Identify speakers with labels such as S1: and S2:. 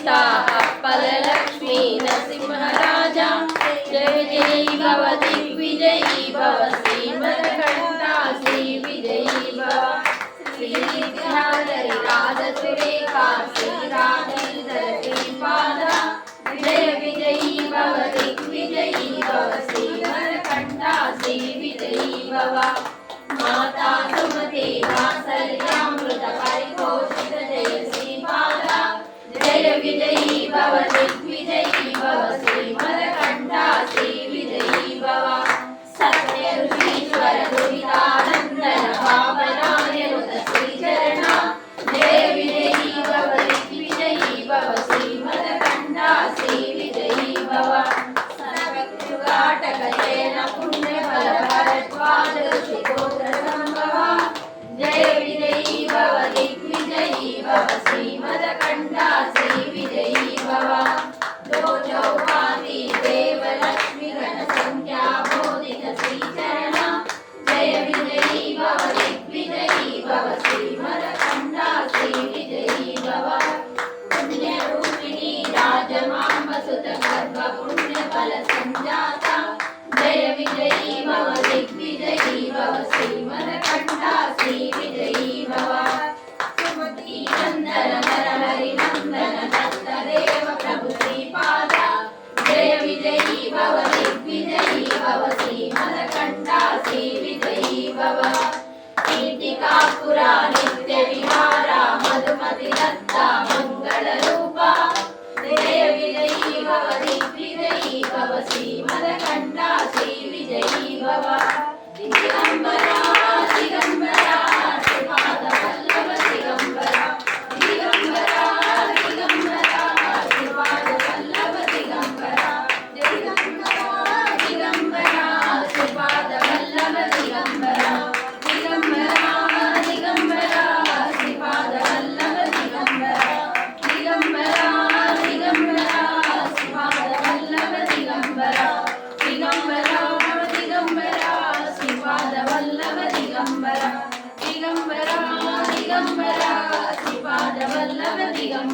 S1: कंठा अप्पलक्ष्मी नरसिंहराजा जय विजयी भव दिग्विजयी भव श्रीमत्कंठा श्री विजयी भव श्री विद्याधरी राजसुरेखा श्रीराधीधर श्रीपादा जय विजयी भव दिग्विजयी भव श्रीमत्कंठा श्री विजयी भव माता सुमते वात्सल्यामृत परिपोषित जय श्रीपादा जय विजयी भव दिग्विजयी भव श्रीमत्कंठा श्री विजयी भव सत्य ऋषीश्वर दुरितानंदन भावनायनुत श्रीचरण जय विजयी भव दिग्विजयी भव श्रीमत्कंठा श्री विजयी भव सर्वयुगाटक जैन पुण्य फल भरद्वाज ऋषिगोत्र संभव जय विजयी भव दिग्विजयी भव श्रीमत्कंठा श्री विजयी भव दो चौपाती देव लक्ष्मी गण संख्या बोधित श्रीचरण जय विजयी भव दिग्विजयी भव श्रीमत्कंठा श्री विजयी भव पुण्य रूपिणी राजमांब सुत गर्भ पुण्य फल संजाता जय विजयी भव दिग्विजयी भव श्रीमत्कंठा श्री विजयी भव सुमति नंदन नरहरि नंदन दत्तदेव प्रभु श्रीपादा जय विजयी भव दिग्विजयी भव श्रीमत्कंठा श्री विजयी भव कीर्तिकापुरा नित्य विहारा मधुमति दत्ता मंगल रूपा जय विजयी भव दिग्विजयी भव श्रीमत्कंठा श्री विजयी भव दिगंबरा दिगंबरा श्रीपाद वल्लभ दिगंबरा दिगंबरा दिगंबरा श्रीपाद वल्लभ दिगंबरा दिगंबरा दिगंबरा श्रीपाद वल्लभ दिगंबरा दिगंबरा दिगंबरा श्रीपाद वल्लभ दिगंबरा दिगंबरा दिगंबरा श्रीपाद वल्लभ दिगंबरा दिगंबरा दिगंबरा श्रीपाद वल्लभ दिगंबरा दिगंबरा दिगंबरा श्रीपाद वल्लभ दिगंबरा